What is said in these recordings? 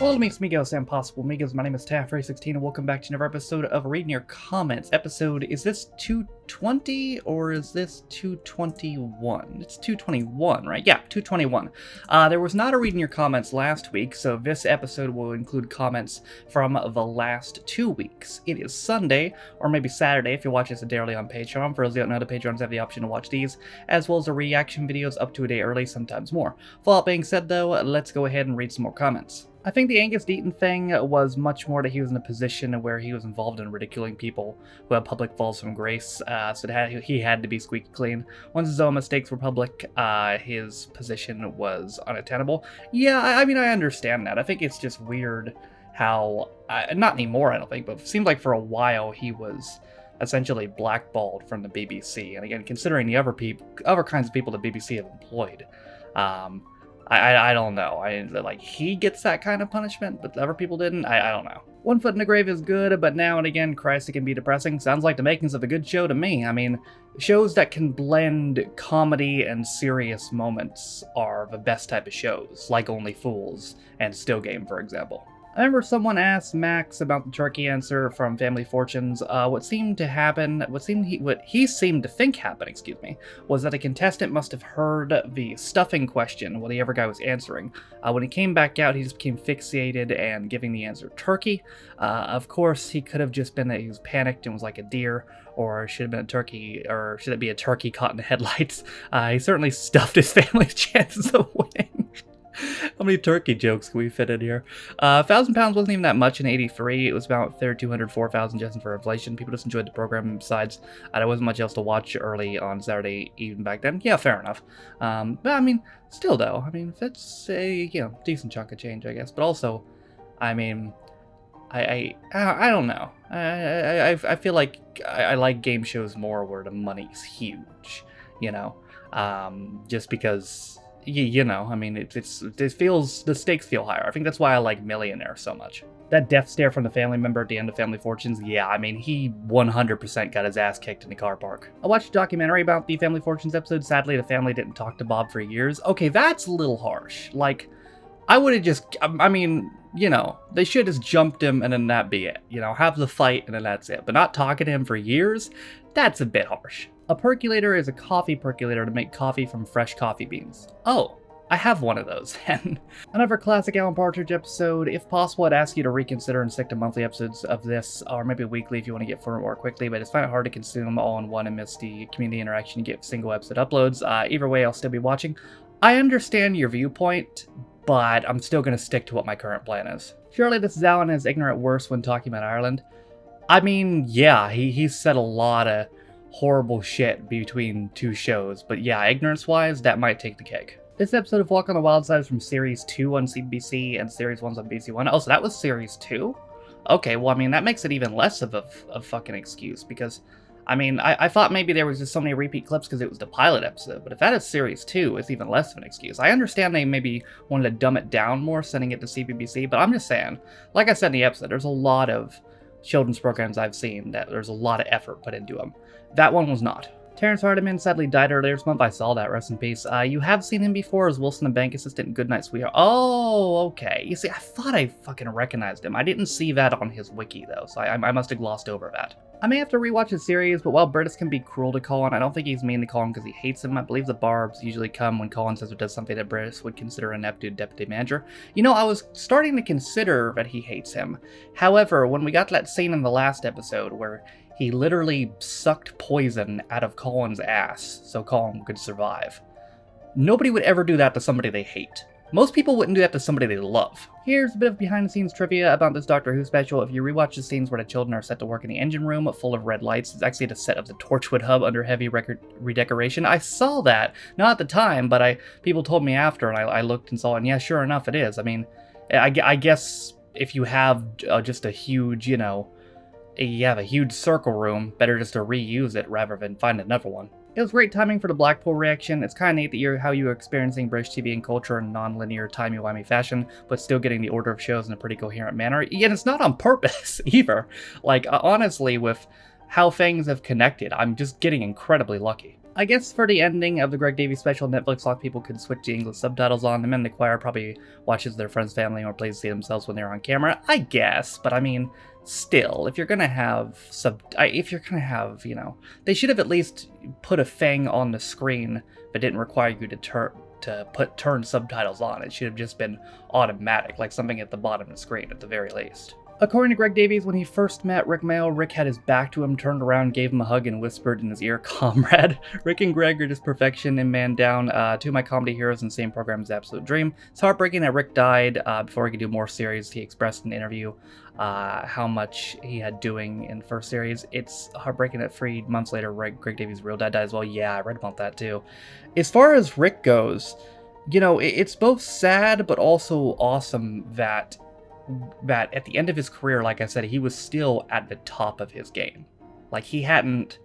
Hello, amigos and possible amigos. My name is Taff316 and welcome back to another episode of Reading Your Comments. Is this 220 or is this 221? It's 221, right? Yeah, 221. There was not a Reading Your Comments last week, so this episode will include comments from the last 2 weeks. It is Sunday, or maybe Saturday if you're watching this daily on Patreon. For those who don't know, the Patrons have the option to watch these, as well as the reaction videos up to a day early, sometimes more. With all that being said though, let's go ahead and read some more comments. I think the Angus Deaton thing was much more that he was in a position where he was involved in ridiculing people who had public falls from grace, so he had to be squeaky clean. Once his own mistakes were public, his position was unattainable. Yeah, I mean, I understand that. I think it's just weird how, not anymore I don't think, but it seemed like for a while he was essentially blackballed from the BBC. And again, considering the other kinds of people the BBC have employed, I don't know. He gets that kind of punishment, but other people didn't? I don't know. One Foot in the Grave is good, but now and again, Christ, it can be depressing. Sounds like the makings of a good show to me. I mean, shows that can blend comedy and serious moments are the best type of shows, like Only Fools and Still Game, for example. I remember someone asked Max about the turkey answer from Family Fortunes. What he seemed to think happened, was that a contestant must have heard the stuffing question while the other guy was answering. When he came back out, he just became fixated and giving the answer turkey. Of course, he could have just been that he was panicked and was like a deer, or should have been a turkey, or should it be a turkey caught in the headlights? He certainly stuffed his family's chances of winning. How many turkey jokes can we fit in here? £1,000 wasn't even that much in '83. It was about 204,000 just for inflation. People just enjoyed the program. Besides, there wasn't much else to watch early on Saturday, even back then. Yeah, fair enough. But I mean, still though, that's a decent chunk of change, I guess. But also, I mean, I don't know. I feel like I like game shows more where the money's huge. Just because. The stakes feel higher. I think that's why I like Millionaire so much. That death stare from the family member at the end of Family Fortunes, yeah, he 100% got his ass kicked in the car park. I watched a documentary about the Family Fortunes episode. Sadly, the family didn't talk to Bob for years. Okay, that's a little harsh. I would have just, they should have just jumped him and then that be it. Have the fight and then that's it. But not talking to him for years, that's a bit harsh. A percolator is a coffee percolator to make coffee from fresh coffee beans. Oh, I have one of those. Another classic Alan Partridge episode. If possible, I'd ask you to reconsider and stick to monthly episodes of this, or maybe weekly if you want to get through it more quickly, but I just find it hard to consume all in one and miss the community interaction you get with single episode uploads. Either way, I'll still be watching. I understand your viewpoint, but I'm still going to stick to what my current plan is. Surely this is Alan as ignorant worse when talking about Ireland. Yeah, he said a lot of horrible shit between two shows, but yeah, ignorance-wise, that might take the cake. This episode of Walk on the Wild Side is from Series 2 on CBC and Series 1's on BBC One. Oh, so that was Series 2? Okay, well, that makes it even less of a fucking excuse, because, I thought maybe there was just so many repeat clips because it was the pilot episode, but if that is Series 2, it's even less of an excuse. I understand they maybe wanted to dumb it down more, sending it to CBBC, but I'm just saying, like I said in the episode, there's a lot of children's programs I've seen that there's a lot of effort put into them. That one was not. Terrence Hardiman sadly died earlier this month. I saw that, rest in peace. You have seen him before as Wilson, the bank assistant in Goodnight Sweetheart. Oh, okay. You see, I thought I fucking recognized him. I didn't see that on his wiki, though, so I must have glossed over that. I may have to rewatch the series, but while Burtis can be cruel to Colin, I don't think he's mean to Colin because he hates him. I believe the barbs usually come when Colin says or does something that Burtis would consider an ineptitude deputy manager. I was starting to consider that he hates him. However, when we got to that scene in the last episode where he literally sucked poison out of Colin's ass so Colin could survive, nobody would ever do that to somebody they hate. Most people wouldn't do that to somebody they love. Here's a bit of behind-the-scenes trivia about this Doctor Who special. If you rewatch the scenes where the children are set to work in the engine room full of red lights, it's actually the set of the Torchwood hub under heavy redecoration. I saw that, not at the time, but people told me after, and I looked and saw it, and yeah, sure enough, it is. I guess if you have just a huge, you have a huge circle room, better just to reuse it rather than find another one. It was great timing for the Blackpool reaction. It's kind of neat that how you're experiencing British TV and culture in non-linear, timey-wimey fashion, but still getting the order of shows in a pretty coherent manner. Yeah, and it's not on purpose, either. Honestly, with how things have connected, I'm just getting incredibly lucky. I guess for the ending of the Greg Davies special, Netflix thought people could switch the English subtitles on. The Men in the Choir probably watches their friends' family or plays to see themselves when they're on camera. I guess, but I mean, still, if you're gonna have they should have at least put a thing on the screen, but didn't require you to turn subtitles on. It should have just been automatic, like something at the bottom of the screen at the very least. According to Greg Davies, when he first met Rick Mail, Rick had his back to him, turned around, gave him a hug, and whispered in his ear, "Comrade." Rick and Greg are just perfection in Man Down. Two of my comedy heroes in the same program is Absolute Dream. It's heartbreaking that Rick died before he could do more series. He expressed in an interview how much he had doing in the first series. It's heartbreaking that 3 months later, Greg Davies' real dad died as well. Yeah, I read about that too. As far as Rick goes, it's both sad but also awesome that at the end of his career, like I said, he was still at the top of his game. Like, he hadn't,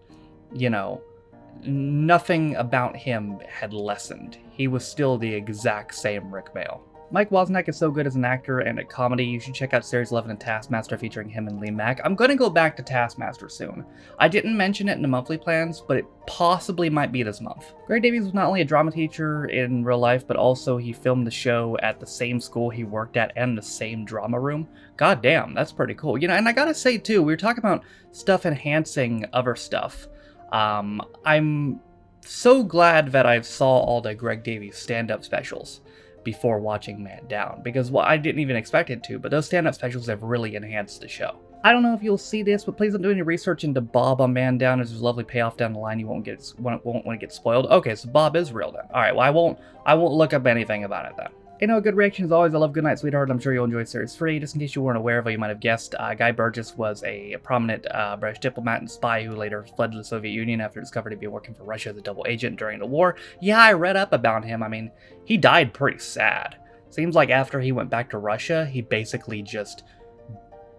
nothing about him had lessened. He was still the exact same Rick Mail. Mike Wozniak is so good as an actor and at comedy. You should check out Series 11 of Taskmaster featuring him and Lee Mack. I'm going to go back to Taskmaster soon. I didn't mention it in the monthly plans, but it possibly might be this month. Greg Davies was not only a drama teacher in real life, but also he filmed the show at the same school he worked at and the same drama room. God damn, that's pretty cool. And I gotta say too, we were talking about stuff enhancing other stuff. I'm so glad that I saw all the Greg Davies stand-up specials before watching Man Down, because I didn't even expect it to, but those stand-up specials have really enhanced the show. I don't know if you'll see this, but please don't do any research into Bob on Man Down. There's a lovely payoff down the line. You won't want to get spoiled. Okay, so Bob is real then. All right, well I won't look up anything about it then. Good reaction as always. I love Goodnight Sweetheart. I'm sure you'll enjoy Series 3. Just in case you weren't aware of it, you might have guessed, Guy Burgess was a prominent British diplomat and spy who later fled to the Soviet Union after discovered he'd been working for Russia as a double agent during the war. Yeah, I read up about him. I mean, he died pretty sad. Seems like after he went back to Russia, he basically just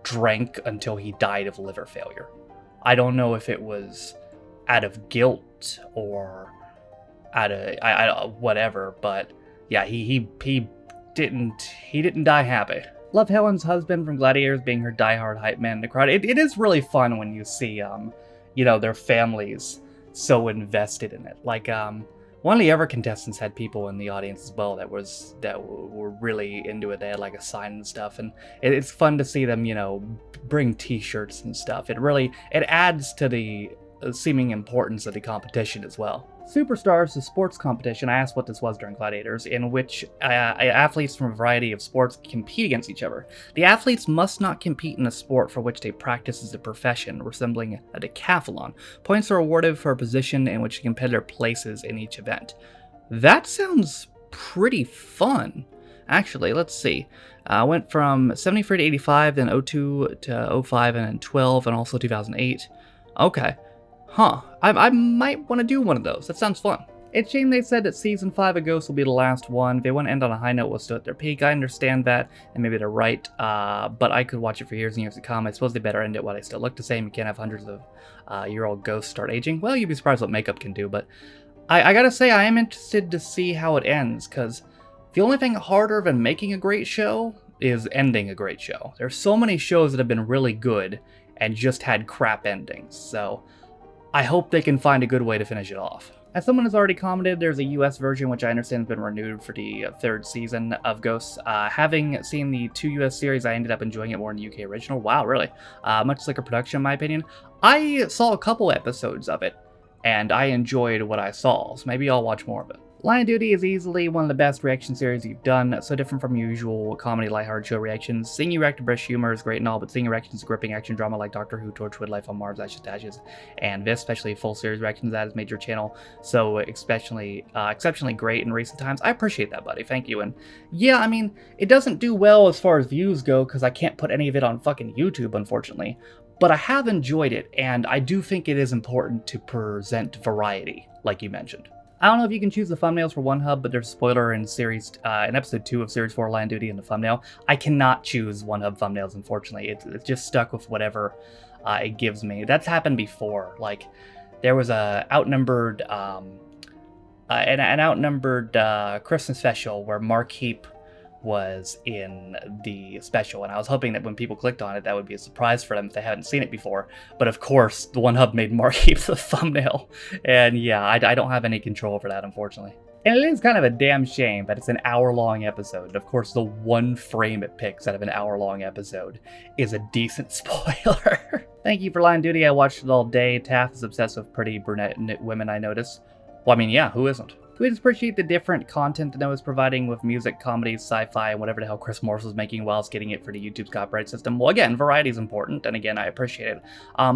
drank until he died of liver failure. I don't know if it was out of guilt or out of whatever, but yeah, he didn't die happy. Love Helen's husband from Gladiators being her diehard hype man in the crowd. It is really fun when you see their families so invested in it. Like one of the other contestants had people in the audience as well that were really into it. They had like a sign and stuff, and it's fun to see them bring t-shirts and stuff. It adds to the seeming importance of the competition as well. Superstars, the sports competition. I asked what this was during Gladiators, in which athletes from a variety of sports compete against each other. The athletes must not compete in a sport for which they practice as a profession, resembling a decathlon. Points are awarded for a position in which the competitor places in each event. That sounds pretty fun. Actually, let's see. Went from 73 to 85, then 02 to 05, and then 12, and also 2008. Okay. Huh. I might want to do one of those. That sounds fun. It's a shame they said that Season 5 of Ghosts will be the last one. If they want to end on a high note, we'll still at their peak. I understand that, and maybe they're right, but I could watch it for years and years to come. I suppose they better end it while they still look the same. You can't have hundreds of year-old ghosts start aging. Well, you'd be surprised what makeup can do, but I gotta say, I am interested to see how it ends, because the only thing harder than making a great show is ending a great show. There's so many shows that have been really good and just had crap endings, so I hope they can find a good way to finish it off. As someone has already commented, there's a US version which I understand has been renewed for the third season of Ghosts. Having seen the 2 US series, I ended up enjoying it more in the UK original. Wow, really? Much slicker production in my opinion. I saw a couple episodes of it, and I enjoyed what I saw, so maybe I'll watch more of it. Line of Duty is easily one of the best reaction series you've done, so different from your usual comedy lighthearted show reactions. Seeing you react to British humor is great and all, but seeing your reactions to gripping action drama like Doctor Who, Torchwood, Life on Mars, Ashes to Ashes, and this, especially full series reactions, that has made your channel so exceptionally great in recent times. I appreciate that, buddy. Thank you. And yeah, I mean, it doesn't do well as far as views go because I can't put any of it on fucking YouTube, unfortunately. But I have enjoyed it, and I do think it is important to present variety, like you mentioned. I don't know if you can choose the thumbnails for One Hub, but there's a spoiler in episode 2 of Series 4 Line of Duty in the thumbnail. I cannot choose One Hub thumbnails, unfortunately. It's just stuck with whatever it gives me. That's happened before. Like, there was an outnumbered Christmas special where Mark Heap was in the special, and I was hoping that when people clicked on it, that would be a surprise for them if they hadn't seen it before. But of course, the One Hub made Mark keep the thumbnail, and yeah, I don't have any control over that, unfortunately. And it is kind of a damn shame that it's an hour-long episode. And of course, the one frame it picks out of an hour-long episode is a decent spoiler. Thank you for Line of Duty. I watched it all day. Taff is obsessed with pretty brunette women, I notice. Well, I mean, yeah, who isn't? We just appreciate the different content that Noah's providing with music, comedies, sci-fi, and whatever the hell Chris Morris was making whilst getting it for the YouTube's copyright system. Well, again, variety is important, and again, I appreciate it.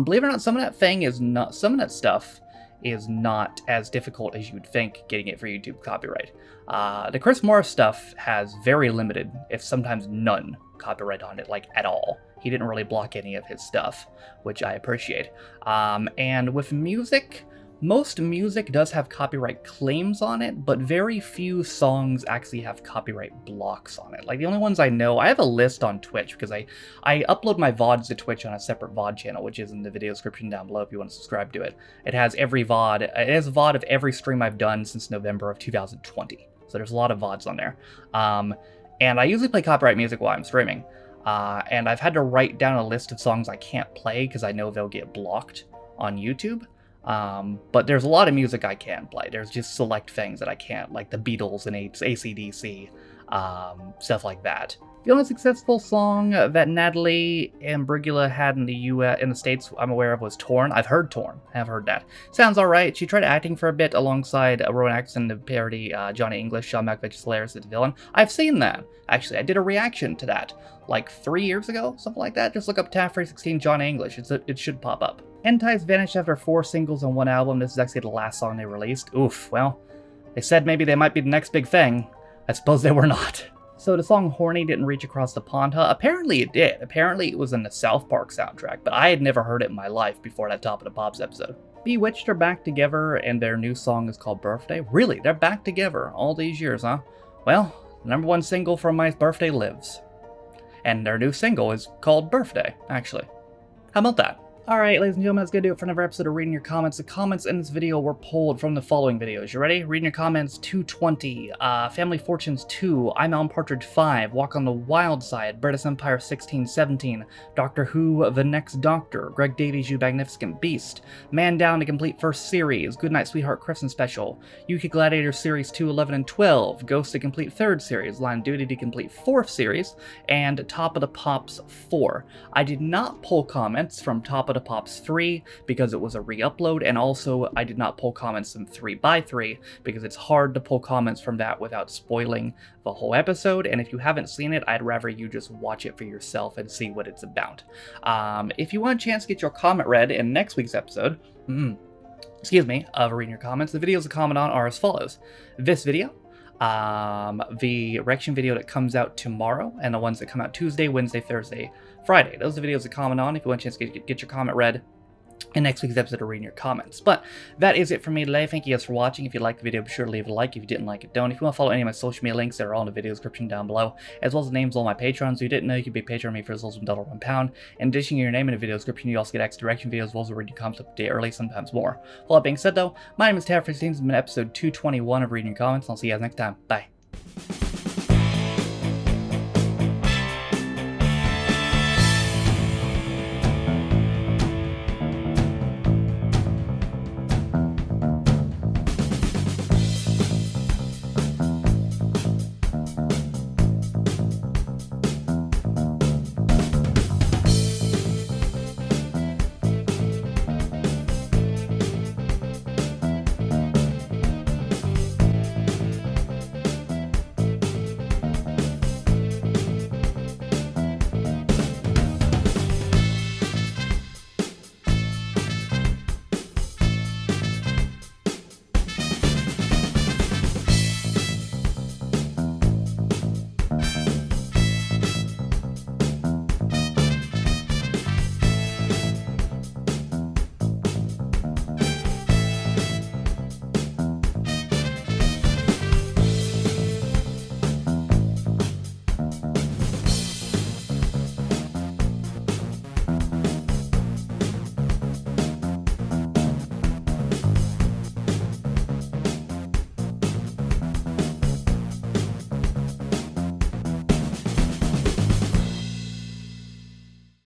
Believe it or not, some of that stuff is not as difficult as you'd think getting it for YouTube copyright. The Chris Morris stuff has very limited, if sometimes none, copyright on it, like at all. He didn't really block any of his stuff, which I appreciate. And with music, most music does have copyright claims on it, but very few songs actually have copyright blocks on it. Like the only ones I know, I have a list on Twitch because I upload my VODs to Twitch on a separate VOD channel, which is in the video description down below if you want to subscribe to it. It has every VOD, it has a VOD of every stream I've done since November of 2020. So there's a lot of VODs on there. And I usually play copyright music while I'm streaming. And I've had to write down a list of songs I can't play because I know they'll get blocked on YouTube. But there's a lot of music I can play. There's just select things that I can't, like the Beatles and AC/DC, stuff like that. The only successful song that Natalie Imbruglia had in the States I'm aware of was Torn. I've heard Torn. I have heard that. Sounds alright. She tried acting for a bit alongside Rowan Atkinson to parody Johnny English, Sean Malkovich's hilarious as the villain. I've seen that. Actually, I did a reaction to that like 3 years ago, something like that. Just look up TAF 316 Johnny English. It should pop up. Entice vanished after 4 singles on one album. This is actually the last song they released. Oof, well, they said maybe they might be the next big thing. I suppose they were not. So the song Horny didn't reach across the pond, huh? Apparently it did. Apparently it was in the South Park soundtrack, but I had never heard it in my life before that Top of the Pops episode. Bewitched are back together, and their new song is called Birthday. Really? They're back together all these years, huh? Well, the #1 single from My Birthday lives. And their new single is called Birthday, actually. How about that? Alright, ladies and gentlemen, that's going to do it for another episode of Reading Your Comments. The comments in this video were pulled from the following videos. You ready? Reading Your Comments 220, Family Fortunes 2, I'm Alan Partridge 5, Walk on the Wild Side, British Empire 1617, Doctor Who, The Next Doctor, Greg Davies, You Magnificent Beast, Man Down to complete first series, Goodnight Sweetheart Christmas Special, UK Gladiators Series 2, 11, and 12, Ghost to complete third series, Line of Duty to complete fourth series, and Top of the Pops 4. I did not pull comments from Top of the Pops 3 because it was a re-upload, and also I did not pull comments from 3x3 because it's hard to pull comments from that without spoiling the whole episode, and if you haven't seen it, I'd rather you just watch it for yourself and see what it's about. If you want a chance to get your comment read in next week's episode, of Reading Your Comments, the videos to comment on are as follows. This video, the reaction video that comes out tomorrow, and the ones that come out Tuesday, Wednesday, Thursday, Friday. Those are the videos to comment on if you want a chance to get your comment read in next week's episode of Reading Your Comments. But that is it for me today. Thank you guys for watching. If you liked the video, be sure to leave a like. If you didn't like it, don't. If you want to follow any of my social media links, they're all in the video description down below, as well as the names of all my patrons. If you didn't know, you could be a patron of me for as little as $1 £1. In addition to your name in the video description, you also get extra direction videos, as well as Reading Your Comments up a day early, sometimes more. With all that being said, though, my name is Taff 316. This has been episode 221 of Reading Your Comments, and I'll see you guys next time. Bye.